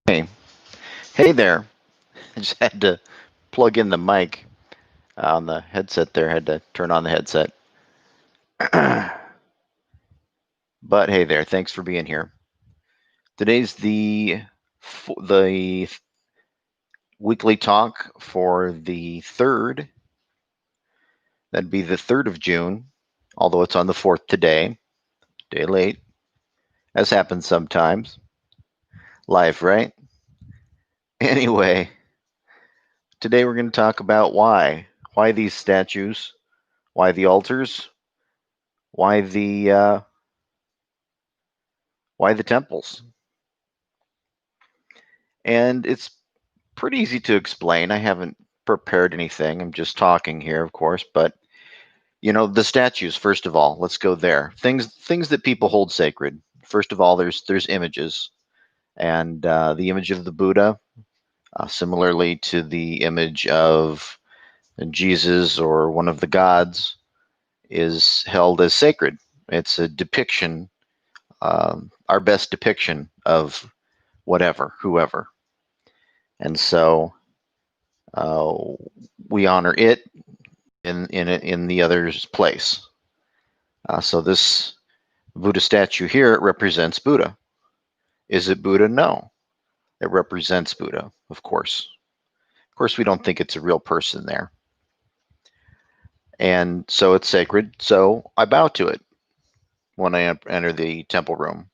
Hey, hey there. I just had to plug in the mic on the headset there. Had to turn on the headset. But hey there, thanks for being here. Today's the weekly talk for the 3rd. That'd be the 3rd of June, although it's on the 4th today. Day late, as happens sometimes. Life, right? Anyway, today we're going to talk about why these statues, why the altars, why the temples. And it's pretty easy to explain. I haven't prepared anything. I'm just talking here, of course, but the statues, first of all, let's go there. Things that people hold sacred. First of all, there's images, and the image of the Buddha, similarly to the image of Jesus or one of the gods, is held as sacred. It's a depiction, our best depiction of whatever, whoever. And so uh, we honor it in the other's place. So this Buddha statue here, it represents Buddha. Is it Buddha? No. It represents Buddha, of course. Of course, we don't think it's a real person there. And so it's sacred. So I bow to it when I enter the temple room.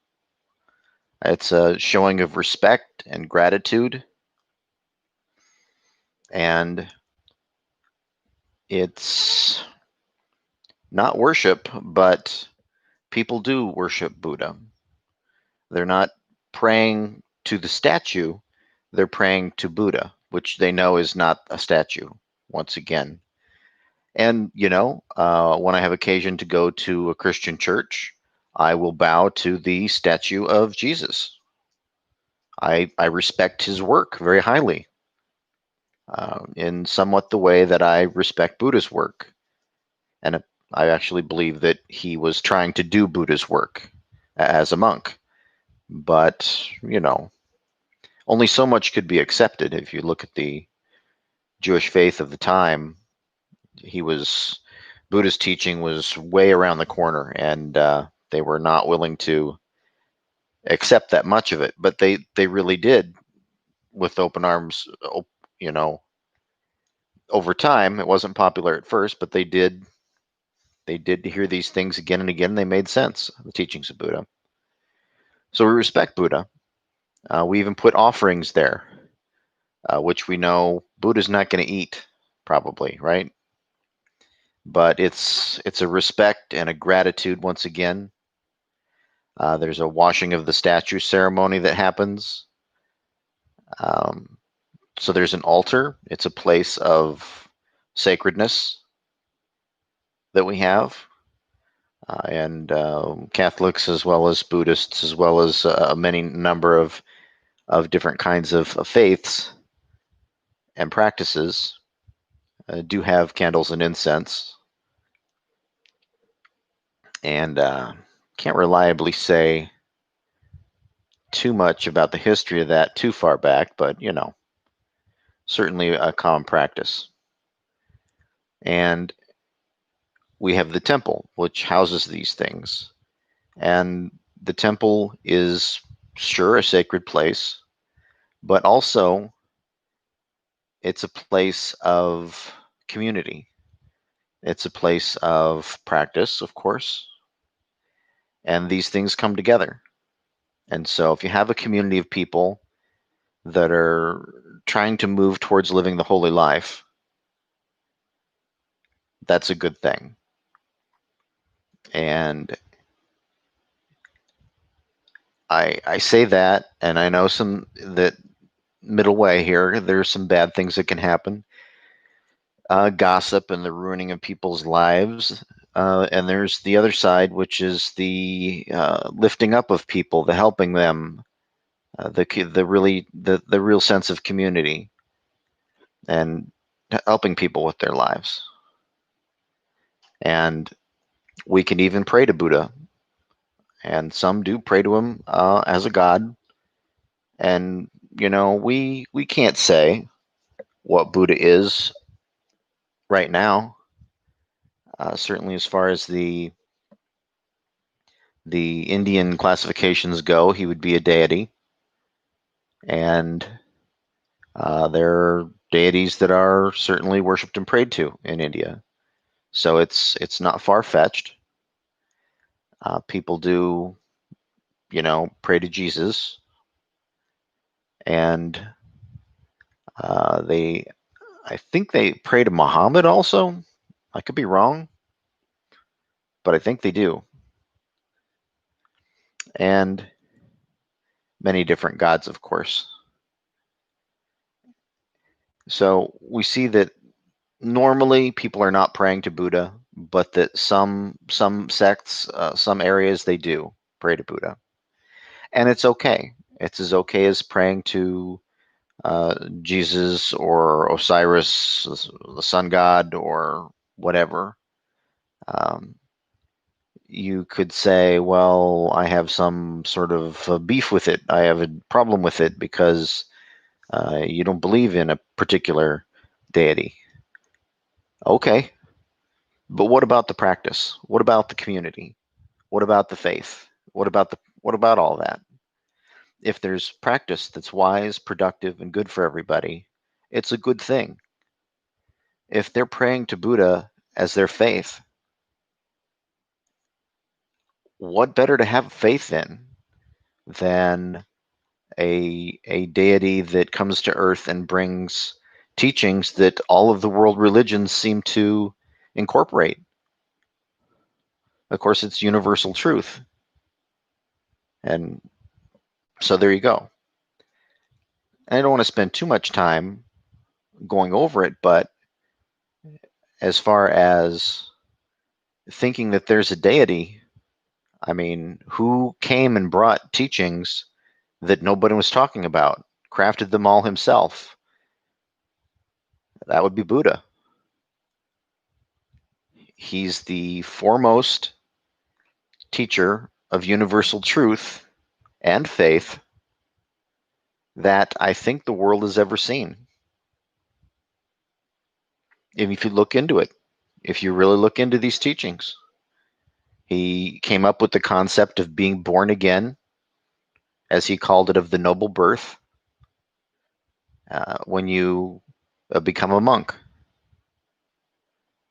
It's a showing of respect and gratitude. And it's not worship, but people do worship Buddha. They're not praying to the statue, they're praying to Buddha, which they know is not a statue, once again. And, when I have occasion to go to a Christian church, I will bow to the statue of Jesus. I respect his work very highly, in somewhat the way that I respect Buddha's work. And I actually believe that he was trying to do Buddha's work as a monk. But, only so much could be accepted. If you look at the Jewish faith of the time, Buddha's teaching was way around the corner, and they were not willing to accept that much of it. But they really did with open arms. You know, over time, it wasn't popular at first, but they did hear these things again and again. And they made sense, the teachings of Buddha. So we respect Buddha. We even put offerings there, which we know Buddha's not going to eat, probably, right? But it's a respect and a gratitude once again. There's a washing of the statue ceremony that happens. Um, so there's an altar. It's a place of sacredness that we have. And Catholics, as well as Buddhists, as well as many number of different kinds of faiths and practices, do have candles and incense. And can't reliably say too much about the history of that too far back, but certainly a common practice. And we have the temple, which houses these things. And the temple is sure a sacred place, but also it's a place of community. It's a place of practice, of course, and these things come together. And so if you have a community of people that are trying to move towards living the holy life, that's a good thing. And I say that, and I know some that middle way here, there's some bad things that can happen. Gossip and the ruining of people's lives. And there's the other side, which is the lifting up of people, the helping them, the real sense of community, and helping people with their lives. And we can even pray to Buddha, and some do pray to him as a god. And we can't say what Buddha is right now. Certainly, as far as the Indian classifications go, he would be a deity, and there are deities that are certainly worshipped and prayed to in India. So it's not far fetched. People do, pray to Jesus, and they, I think they pray to Muhammad also. I could be wrong, but I think they do, and many different gods, of course. So we see that normally people are not praying to Buddha, but that some sects, some areas, they do pray to Buddha, and it's okay. It's as okay as praying to Jesus or Osiris, the sun god, or whatever. Um, you could say, well, I have some sort of beef with it. I have a problem with it because you don't believe in a particular deity. Okay, but what about the practice? What about the community? What about the faith? What about all that? If there's practice that's wise, productive, and good for everybody, it's a good thing. If they're praying to Buddha as their faith, what better to have faith in than a deity that comes to earth and brings teachings that all of the world religions seem to incorporate? Of course, it's universal truth. And so there you go. I don't want to spend too much time going over it, but as far as thinking that there's a deity, I mean, who came and brought teachings that nobody was talking about, crafted them all himself? That would be Buddha. He's the foremost teacher of universal truth and faith that I think the world has ever seen. If you look into it, if you really look into these teachings, he came up with the concept of being born again, as he called it, of the noble birth, when you become a monk.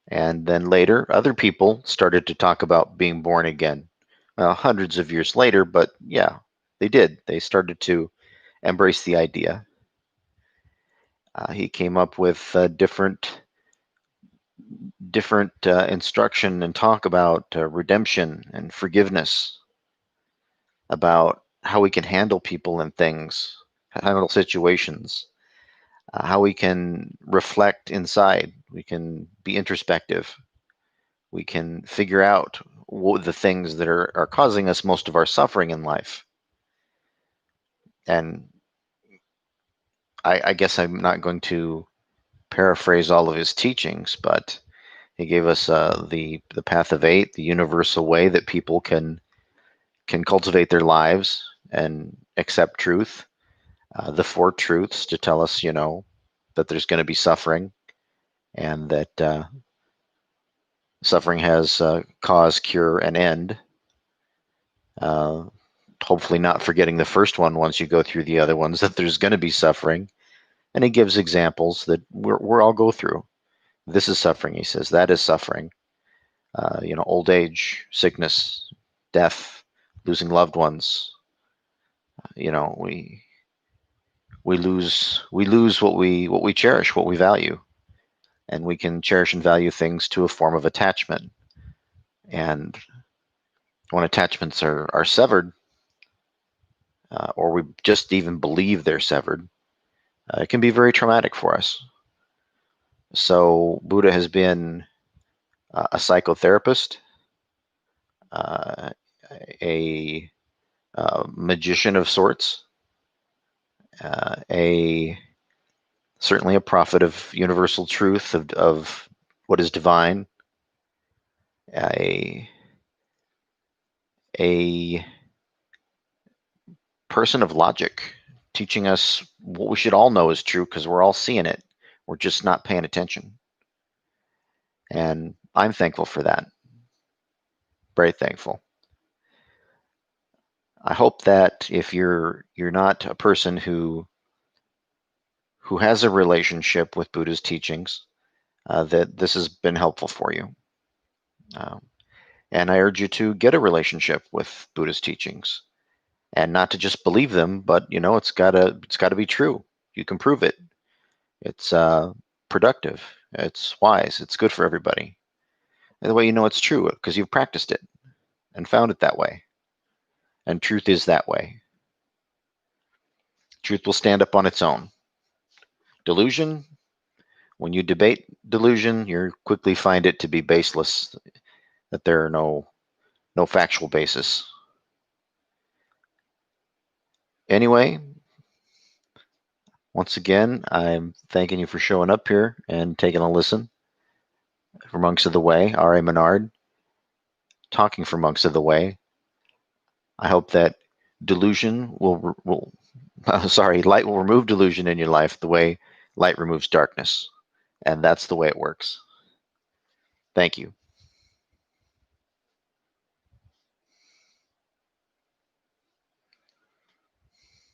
And then later, other people started to talk about being born again. Hundreds of years later, but yeah, they did. They started to embrace the idea. He came up with different instruction and talk about redemption and forgiveness, about how we can handle people and things, handle situations, how we can reflect inside, we can be introspective, we can figure out what the things that are causing us most of our suffering in life. And I guess I'm not going to paraphrase all of his teachings, but he gave us the path of eight, the universal way that people can cultivate their lives and accept truth. The four truths to tell us, that there's going to be suffering, and that suffering has cause, cure, and end. Uh, Hopefully, not forgetting the first one once you go through the other ones, that there's going to be suffering. And he gives examples that we're all go through. This is suffering, he says. That is suffering. Old age, sickness, death, losing loved ones. We lose what we cherish, what we value, and we can cherish and value things to a form of attachment. And when attachments are severed, or we just even believe they're severed, it can be very traumatic for us. So Buddha has been a psychotherapist, uh, a magician of sorts, a certainly a prophet of universal truth, of what is divine, a a person of logic, teaching us what we should all know is true because we're all seeing it. We're just not paying attention. And I'm thankful for that. Very thankful. I hope that if you're not a person who has a relationship with Buddha's teachings, that this has been helpful for you. Um, and I urge you to get a relationship with Buddha's teachings, and not to just believe them, but it's gotta be true. You can prove it. It's productive. It's wise. It's good for everybody. And the way you know it's true because you've practiced it and found it that way. And truth is that way. Truth will stand up on its own. Delusion, when you debate delusion, you quickly find it to be baseless, that there are no factual basis. Anyway, once again, I'm thanking you for showing up here and taking a listen. For Monks of the Way, R A Manard, talking for Monks of the Way. I hope that delusion will light will remove delusion in your life the way light removes darkness. And that's the way it works. Thank you.